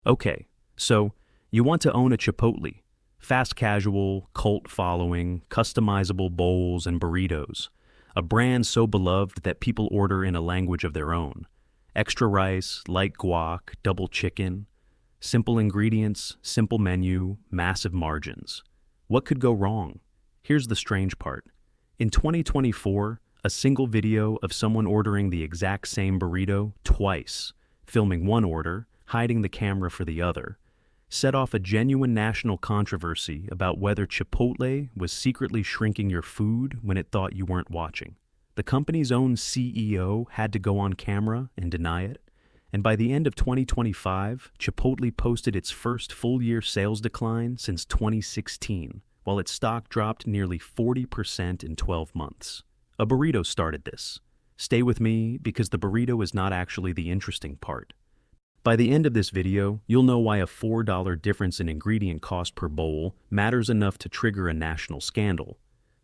Okay, so you want to own a Chipotle. Fast casual, cult following, customizable bowls and burritos. A brand so beloved that people order in a language of their own. Extra rice, light guac, double chicken. Simple ingredients, simple menu, massive margins. What could go wrong? Here's the strange part. In 2024, a single video of someone ordering the exact same burrito twice, filming one order, hiding the camera for the other, set off a genuine national controversy about whether Chipotle was secretly shrinking your food when it thought you weren't watching. The company's own CEO had to go on camera and deny it, and by the end of 2025, Chipotle posted its first full-year sales decline since 2016, while its stock dropped nearly 40% in 12 months. A burrito started this. Stay with me because the burrito is not actually the interesting part. By the end of this video, you'll know why a $4 difference in ingredient cost per bowl matters enough to trigger a national scandal,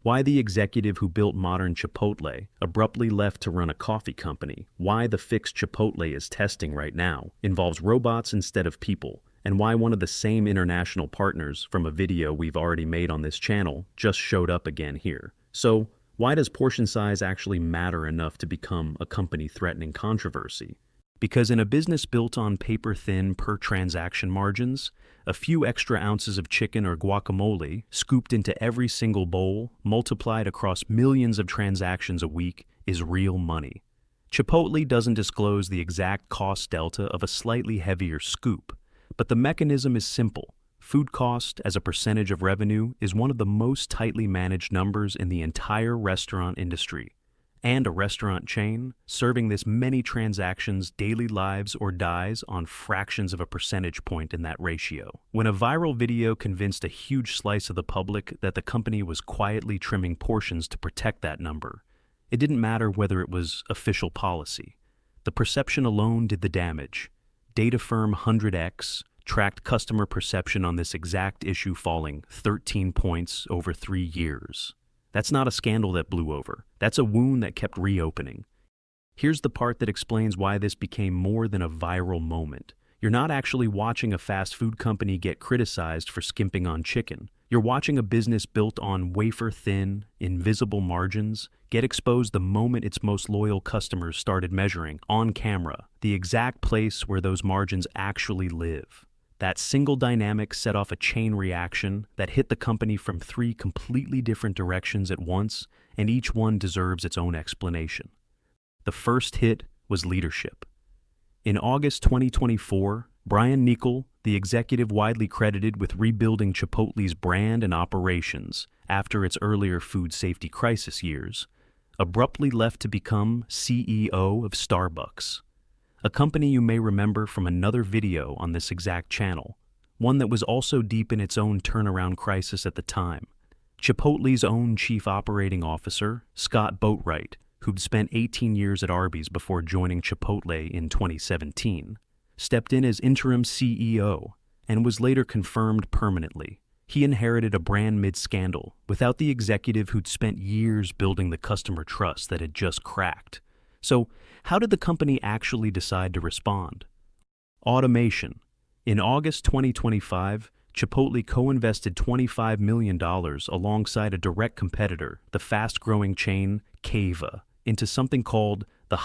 why the executive who built modern Chipotle abruptly left to run a coffee company, why the fix Chipotle is testing right now involves robots instead of people, and why one of the same international partners from a video we've already made on this channel just showed up again here. So, why does portion size actually matter enough to become a company-threatening controversy? Because in a business built on paper-thin per-transaction margins, a few extra ounces of chicken or guacamole scooped into every single bowl, multiplied across millions of transactions a week, is real money. Chipotle doesn't disclose the exact cost delta of a slightly heavier scoop, but the mechanism is simple. Food cost as a percentage of revenue is one of the most tightly managed numbers in the entire restaurant industry. And a restaurant chain, serving this many transactions, daily lives or dies on fractions of a percentage point in that ratio. When a viral video convinced a huge slice of the public that the company was quietly trimming portions to protect that number, it didn't matter whether it was official policy. The perception alone did the damage. Data firm 100X tracked customer perception on this exact issue falling 13 points over 3 years. That's not a scandal that blew over. That's a wound that kept reopening. Here's the part that explains why this became more than a viral moment. You're not actually watching a fast food company get criticized for skimping on chicken. You're watching a business built on wafer-thin, invisible margins get exposed the moment its most loyal customers started measuring, on camera, the exact place where those margins actually live. That single dynamic set off a chain reaction that hit the company from 3 completely different directions at once, and each one deserves its own explanation. The first hit was leadership. In August 2024, Brian Niccol, the executive widely credited with rebuilding Chipotle's brand and operations after its earlier food safety crisis years, abruptly left to become CEO of Starbucks. A company you may remember from another video on this exact channel, one that was also deep in its own turnaround crisis at the time. Chipotle's own chief operating officer, Scott Boatwright, who'd spent 18 years at Arby's before joining Chipotle in 2017, stepped in as interim CEO and was later confirmed permanently. He inherited a brand mid-scandal without the executive who'd spent years building the customer trust that had just cracked. So, how did the company actually decide to respond? Automation. In August 2025, Chipotle co-invested $25 million alongside a direct competitor, the fast-growing chain Cava, into something called the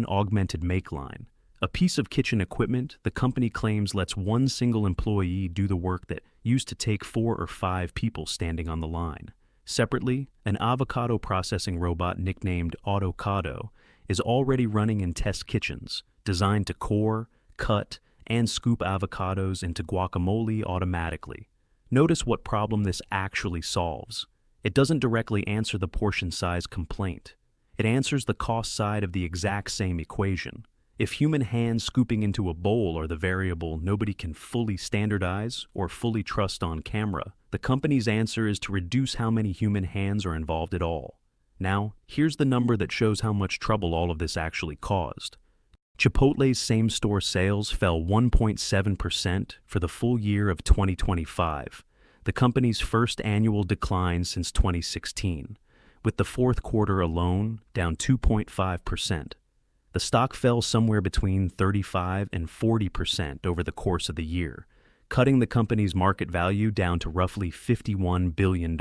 Augmented Make Line, a piece of kitchen equipment the company claims lets one single employee do the work that used to take 4 or 5 people standing on the line. Separately, an avocado processing robot nicknamed Autocado is already running in test kitchens, designed to core, cut, and scoop avocados into guacamole automatically. Notice what problem this actually solves. It doesn't directly answer the portion size complaint. It answers the cost side of the exact same equation. If human hands scooping into a bowl are the variable nobody can fully standardize or fully trust on camera, the company's answer is to reduce how many human hands are involved at all. Now, here's the number that shows how much trouble all of this actually caused. Chipotle's same-store sales fell 1.7% for the full year of 2025, the company's first annual decline since 2016, with the fourth quarter alone down 2.5%. The stock fell somewhere between 35 and 40% over the course of the year, cutting the company's market value down to roughly $51 billion.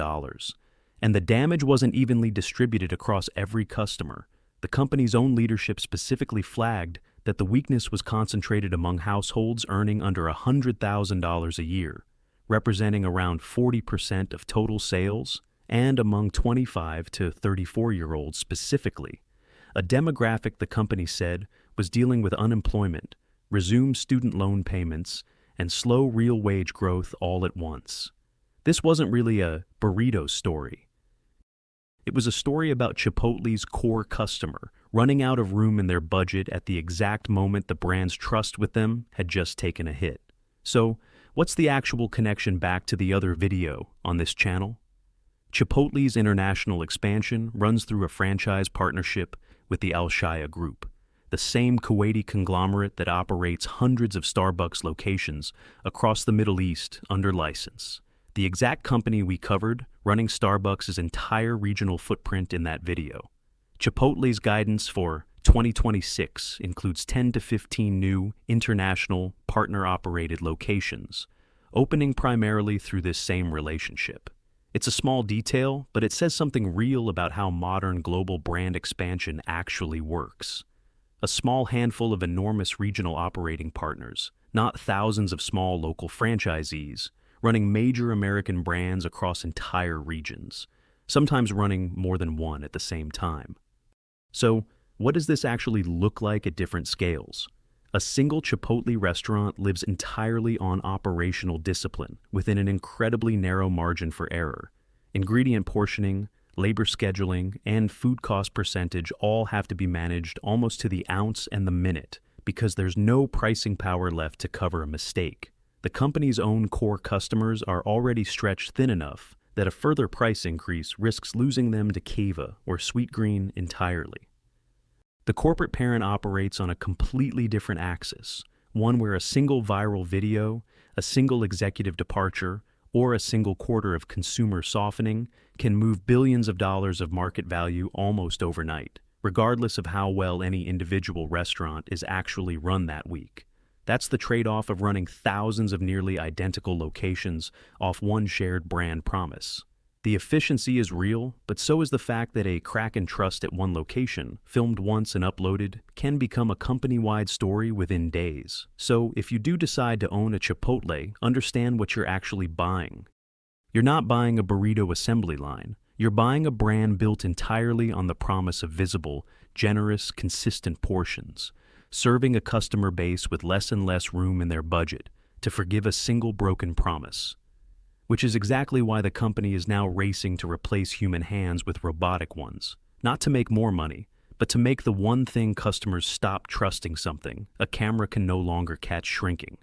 And the damage wasn't evenly distributed across every customer. The company's own leadership specifically flagged that the weakness was concentrated among households earning under $100,000 a year, representing around 40% of total sales, and among 25 to 34-year-olds specifically, a demographic the company said was dealing with unemployment, resumed student loan payments, and slow real wage growth all at once. This wasn't really a burrito story. It was a story about Chipotle's core customer running out of room in their budget at the exact moment the brand's trust with them had just taken a hit. So, what's the actual connection back to the other video on this channel? Chipotle's international expansion runs through a franchise partnership with the Al Shaya Group, the same Kuwaiti conglomerate that operates hundreds of Starbucks locations across the Middle East under license. The exact company we covered running Starbucks' entire regional footprint in that video. Chipotle's guidance for 2026 includes 10 to 15 new international partner-operated locations, opening primarily through this same relationship. It's a small detail, but it says something real about how modern global brand expansion actually works. A small handful of enormous regional operating partners, not thousands of small local franchisees, running major American brands across entire regions, sometimes running more than one at the same time. So, what does this actually look like at different scales? A single Chipotle restaurant lives entirely on operational discipline within an incredibly narrow margin for error. Ingredient portioning, labor scheduling, and food cost percentage all have to be managed almost to the ounce and the minute because there's no pricing power left to cover a mistake. The company's own core customers are already stretched thin enough that a further price increase risks losing them to Cava or Sweetgreen entirely. The corporate parent operates on a completely different axis, one where a single viral video, a single executive departure, or a single quarter of consumer softening can move billions of dollars of market value almost overnight, regardless of how well any individual restaurant is actually run that week. That's the trade-off of running thousands of nearly identical locations off one shared brand promise. The efficiency is real, but so is the fact that a crack in trust at one location, filmed once and uploaded, can become a company-wide story within days. So if you do decide to own a Chipotle, understand what you're actually buying. You're not buying a burrito assembly line. You're buying a brand built entirely on the promise of visible, generous, consistent portions, serving a customer base with less and less room in their budget to forgive a single broken promise. Which is exactly why the company is now racing to replace human hands with robotic ones, not to make more money, but to make the one thing customers stop trusting something a camera can no longer catch shrinking.